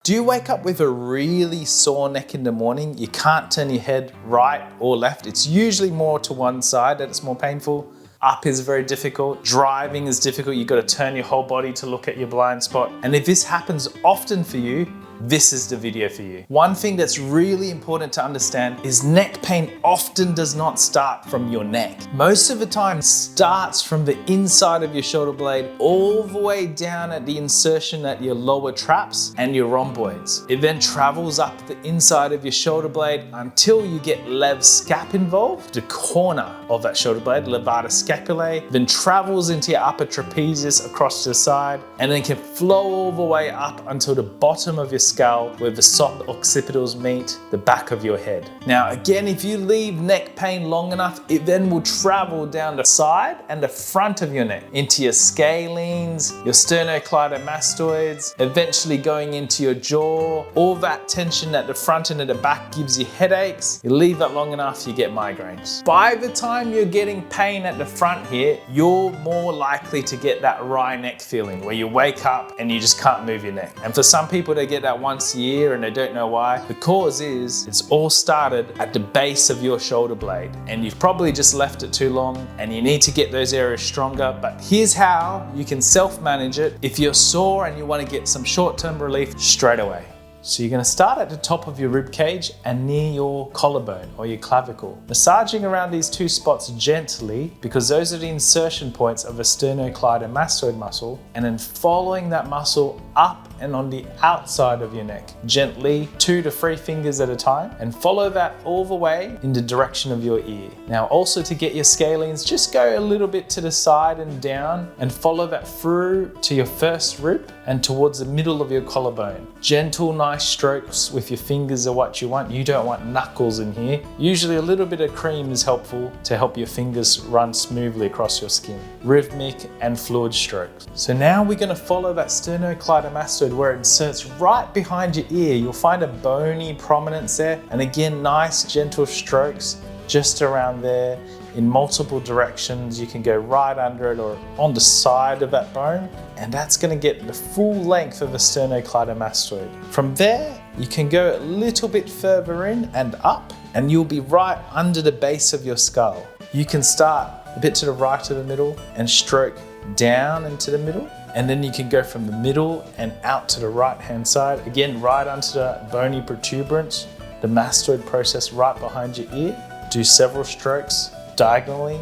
Do you wake up with a really sore neck in the morning? You can't turn your head right or left. It's usually more to one side that it's more painful. Up is very difficult. Driving is difficult. You've got to turn your whole body to look at your blind spot. And if this happens often for you, this is the video for you. One thing that's really important to understand is neck pain often does not start from your neck. Most of the time it starts from the inside of your shoulder blade all the way down at the insertion at your lower traps and your rhomboids. It then travels up the inside of your shoulder blade until you get lev scap involved, the corner of that shoulder blade, levator scapulae, then travels into your upper trapezius across the side, and then can flow all the way up until the bottom of your skull where the occipitals meet the back of your head. Now again, if you leave neck pain long enough, it then will travel down the side and the front of your neck into your scalenes, your sternocleidomastoids, eventually going into your jaw. All that tension at the front and at the back gives you headaches. You leave that long enough, you get migraines. By the time you're getting pain at the front here, you're more likely to get that wry neck feeling where you wake up and you just can't move your neck. And for some people, they get that once a year and they don't know why. The cause is it's all started at the base of your shoulder blade and you've probably just left it too long and you need to get those areas stronger. But here's how you can self-manage it if you're sore and you want to get some short-term relief straight away. So you're going to start at the top of your rib cage and near your collarbone or your clavicle, massaging around these two spots gently because those are the insertion points of a sternocleidomastoid muscle, and then following that muscle up and on the outside of your neck, gently 2 to 3 fingers at a time, and follow that all the way in the direction of your ear. Now also to get your scalenes, just go a little bit to the side and down and follow that through to your first rib and towards the middle of your collarbone. Gentle, nice strokes with your fingers are what you want. You don't want knuckles in here. Usually a little bit of cream is helpful to help your fingers run smoothly across your skin. Rhythmic and fluid strokes. So now we're going to follow that sternocleidomastoid where it inserts right behind your ear. You'll find a bony prominence there. And again, nice gentle strokes just around there in multiple directions. You can go right under it or on the side of that bone, and that's going to get the full length of the sternocleidomastoid. From there, you can go a little bit further in and up, and you'll be right under the base of your skull. You can start a bit to the right of the middle and stroke down into the middle, and then you can go from the middle and out to the right hand side, again right onto the bony protuberance, the mastoid process right behind your ear. Do several strokes diagonally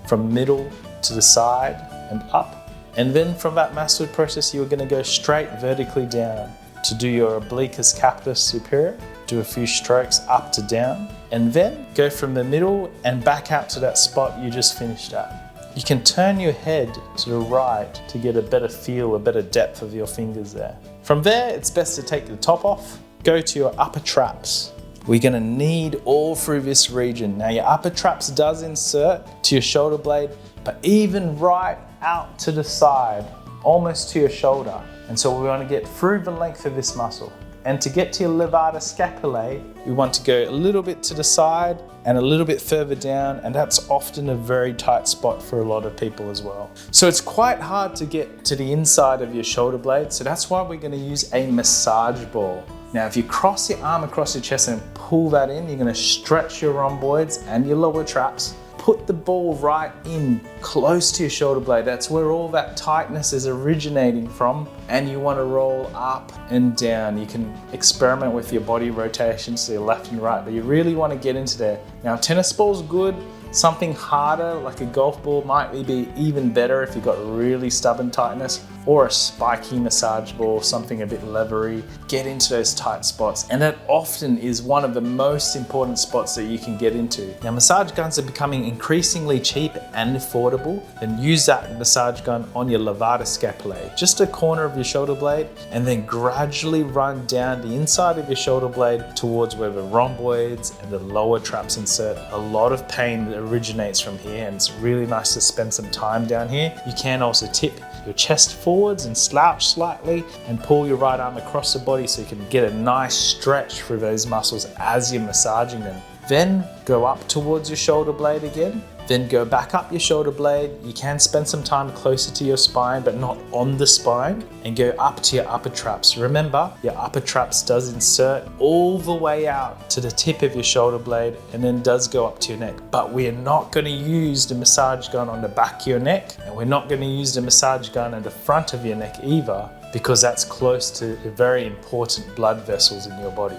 from middle to the side and up, and then from that mastoid process you're going to go straight vertically down to do your obliquus capitis superior. Do a few strokes up to down, and then go from the middle and back out to that spot you just finished at. You can turn your head to the right to get a better feel, a better depth of your fingers there. From there, it's best to take the top off, go to your upper traps. We're going to knead all through this region. Now your upper traps does insert to your shoulder blade, but even right out to the side, almost to your shoulder. And so we want to get through the length of this muscle. And to get to your levator scapulae, we want to go a little bit to the side and a little bit further down, and that's often a very tight spot for a lot of people as well. So it's quite hard to get to the inside of your shoulder blade, so that's why we're going to use a massage ball. Now if you cross your arm across your chest and pull that in, you're going to stretch your rhomboids and your lower traps. Put the ball right in close to your shoulder blade. That's where all that tightness is originating from, and you want to roll up and down. You can experiment with your body rotations to your left and right, but you really want to get into there. Now tennis ball's good. Something harder like a golf ball might be even better if you've got really stubborn tightness, or a spiky massage ball, something a bit leathery. Get into those tight spots, and that often is one of the most important spots that you can get into. Now massage guns are becoming increasingly cheap and affordable, and use that massage gun on your levator scapulae, just a corner of your shoulder blade, and then gradually run down the inside of your shoulder blade towards where the rhomboids and the lower traps insert. A lot of pain originates from here, and it's really nice to spend some time down here. You can also tip your chest forwards and slouch slightly and pull your right arm across the body so you can get a nice stretch through those muscles as you're massaging them. Then go up towards your shoulder blade again, Then go back up your shoulder blade. You can spend some time closer to your spine, but not on the spine, and go up to your upper traps. Remember, your upper traps does insert all the way out to the tip of your shoulder blade and then does go up to your neck. But we are not going to use the massage gun on the back of your neck, and we're not going to use the massage gun at the front of your neck either, because that's close to the very important blood vessels in your body.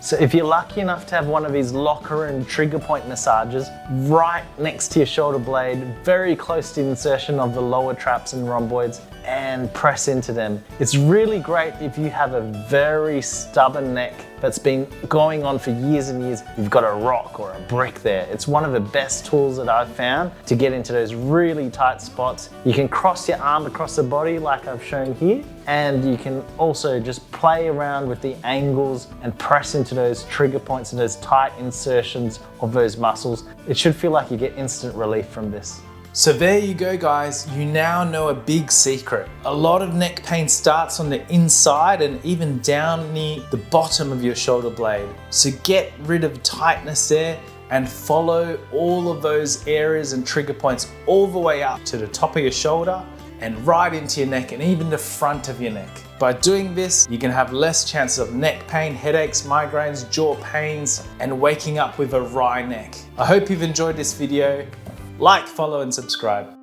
So if you're lucky enough to have one of these locker and trigger point massages right next to your shoulder blade, very close to the insertion of the lower traps and rhomboids, and press into them. It's really great if you have a very stubborn neck that's been going on for years and years. You've got a rock or a brick there. It's one of the best tools that I've found to get into those really tight spots. You can cross your arm across the body like I've shown here, and you can also just play around with the angles and press into those trigger points and those tight insertions of those muscles. It should feel like you get instant relief from this. So there you go, guys. You now know a big secret. A lot of neck pain starts on the inside and even down near the bottom of your shoulder blade. So get rid of tightness there and follow all of those areas and trigger points all the way up to the top of your shoulder and right into your neck and even the front of your neck. By doing this, you can have less chances of neck pain, headaches, migraines, jaw pains, and waking up with a wry neck. I hope you've enjoyed this video. Like, follow, and subscribe.